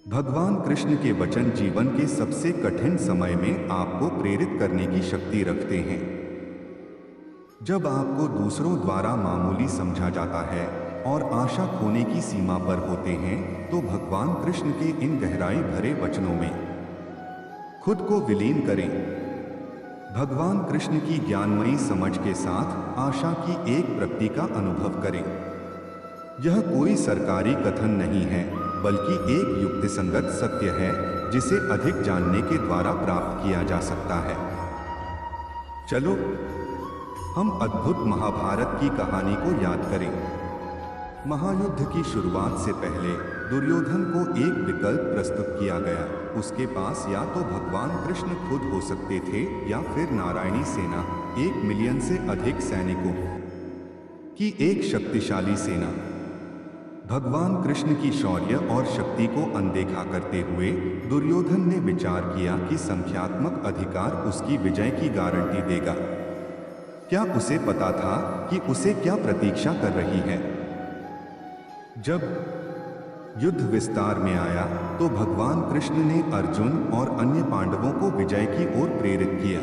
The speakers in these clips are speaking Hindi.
भगवान कृष्ण के वचन जीवन के सबसे कठिन समय में आपको प्रेरित करने की शक्ति रखते हैं। जब आपको दूसरों द्वारा मामूली समझा जाता है और आशा खोने की सीमा पर होते हैं, तो भगवान कृष्ण के इन गहराई भरे वचनों में खुद को विलीन करें। भगवान कृष्ण की ज्ञानमयी समझ के साथ आशा की एक प्रकृति का अनुभव करें। यह कोई सरकारी कथन नहीं है, बल्कि एक युक्तिसंगत सत्य है जिसे अधिक जानने के द्वारा प्राप्त किया जा सकता है। चलो हम अद्भुत महाभारत की कहानी को याद करें। महायुद्ध की शुरुआत से पहले दुर्योधन को एक विकल्प प्रस्तुत किया गया। उसके पास या तो भगवान कृष्ण खुद हो सकते थे या फिर नारायणी सेना, 1 मिलियन से अधिक सैनिकों की एक शक्तिशाली सेना। भगवान कृष्ण की शौर्य और शक्ति को अनदेखा करते हुए दुर्योधन ने विचार किया कि संख्यात्मक अधिकार उसकी विजय की गारंटी देगा। क्या उसे पता था कि उसे क्या प्रतीक्षा कर रही है? जब युद्ध विस्तार में आया तो भगवान कृष्ण ने अर्जुन और अन्य पांडवों को विजय की ओर प्रेरित किया।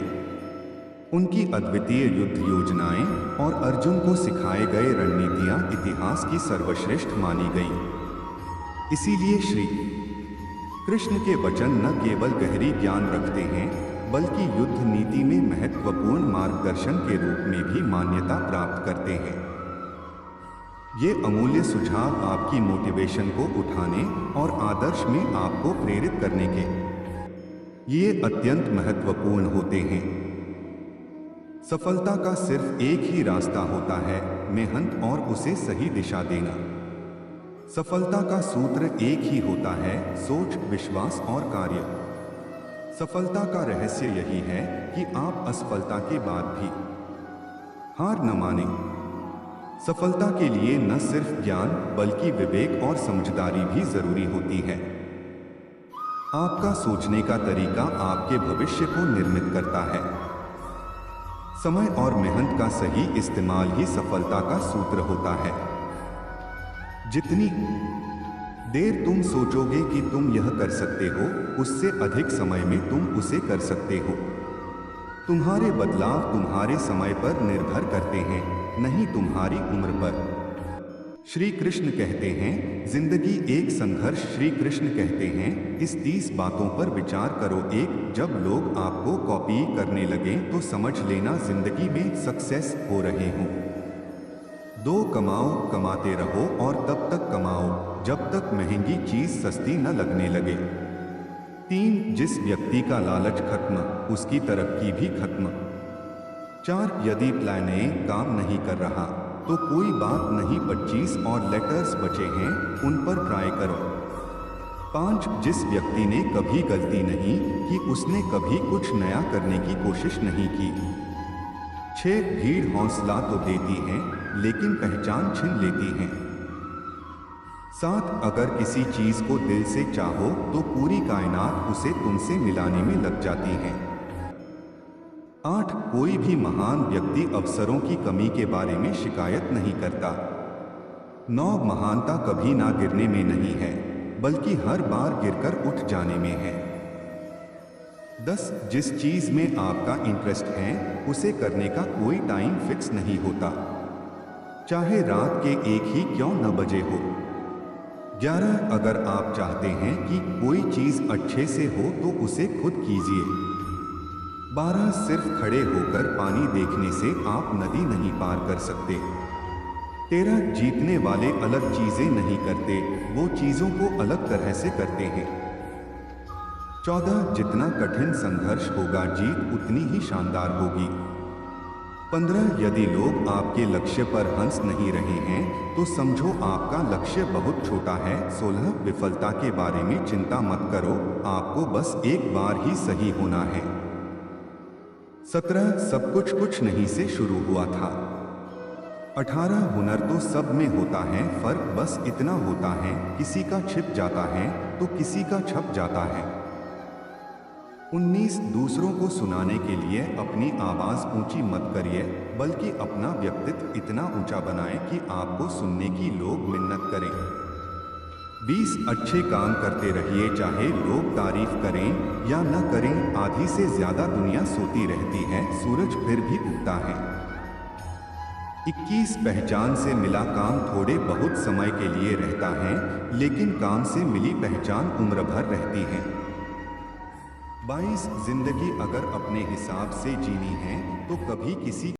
उनकी अद्वितीय युद्ध योजनाएं और अर्जुन को सिखाए गए रणनीतियां इतिहास की सर्वश्रेष्ठ मानी गईं। इसीलिए श्री कृष्ण के वचन न केवल गहरी ज्ञान रखते हैं, बल्कि युद्ध नीति में महत्वपूर्ण मार्गदर्शन के रूप में भी मान्यता प्राप्त करते हैं। ये अमूल्य सुझाव आपकी मोटिवेशन को उठाने और आदर्श में आपको प्रेरित करने के ये अत्यंत महत्वपूर्ण होते हैं। सफलता का सिर्फ एक ही रास्ता होता है, मेहनत और उसे सही दिशा देना। सफलता का सूत्र एक ही होता है, सोच, विश्वास और कार्य। सफलता का रहस्य यही है कि आप असफलता के बाद भी हार न मानें। सफलता के लिए न सिर्फ ज्ञान बल्कि विवेक और समझदारी भी जरूरी होती है। आपका सोचने का तरीका आपके भविष्य को निर्मित करता है। समय और मेहनत का सही इस्तेमाल ही सफलता का सूत्र होता है। जितनी देर तुम सोचोगे कि तुम यह कर सकते हो, उससे अधिक समय में तुम उसे कर सकते हो। तुम्हारे बदलाव तुम्हारे समय पर निर्भर करते हैं, नहीं तुम्हारी उम्र पर। श्री कृष्ण कहते हैं, जिंदगी एक संघर्ष। श्री कृष्ण कहते हैं, इस 30 बातों पर विचार करो। 1, जब लोग आपको कॉपी करने लगे तो समझ लेना जिंदगी में सक्सेस हो रहे हो। 2, कमाओ, कमाते रहो और तब तक कमाओ जब तक महंगी चीज सस्ती न लगने लगे। 3, जिस व्यक्ति का लालच खत्म, उसकी तरक्की भी खत्म। 4, यदि प्लान ए काम नहीं कर रहा तो कोई बात नहीं, 25 और लेटर्स बचे हैं, उन पर ट्राई करो। 5, जिस व्यक्ति ने कभी गलती नहीं की, उसने कभी कुछ नया करने की कोशिश नहीं की। 6, भीड़ हौसला तो देती है लेकिन पहचान छीन लेती है। 7, अगर किसी चीज को दिल से चाहो तो पूरी कायनात उसे तुमसे मिलाने में लग जाती है। 8, कोई भी महान व्यक्ति अवसरों की कमी के बारे में शिकायत नहीं करता। 9, महानता कभी ना गिरने में नहीं है, बल्कि हर बार गिरकर उठ जाने में है। 10, जिस चीज में आपका इंटरेस्ट है उसे करने का कोई टाइम फिक्स नहीं होता, चाहे रात के 1 ही क्यों न बजे हो। 11, अगर आप चाहते हैं कि कोई चीज अच्छे से हो तो उसे खुद कीजिए। 12, सिर्फ खड़े होकर पानी देखने से आप नदी नहीं पार कर सकते। 13, जीतने वाले अलग चीजें नहीं करते, वो चीजों को अलग तरह से करते हैं। 14, जितना कठिन संघर्ष होगा जीत उतनी ही शानदार होगी। 15, यदि लोग आपके लक्ष्य पर हंस नहीं रहे हैं तो समझो आपका लक्ष्य बहुत छोटा है। 16, विफलता के बारे में चिंता मत करो, आपको बस एक बार ही सही होना है। 17, सब कुछ नहीं से शुरू हुआ था। 18, हुनर तो सब में होता है, फर्क बस इतना होता है, किसी का छिप जाता है तो किसी का छप जाता है। 19, दूसरों को सुनाने के लिए अपनी आवाज ऊंची मत करिए, बल्कि अपना व्यक्तित्व इतना ऊंचा बनाएं कि आपको सुनने की लोग मिन्नत करें। 20 अच्छे काम करते रहिए, चाहे लोग तारीफ करें या न करें। आधी से ज्यादा दुनिया सोती रहती है, सूरज फिर भी उगता है। 21 पहचान से मिला काम थोड़े बहुत समय के लिए रहता है, लेकिन काम से मिली पहचान उम्र भर रहती है। 22 जिंदगी अगर अपने हिसाब से जीनी है तो कभी किसी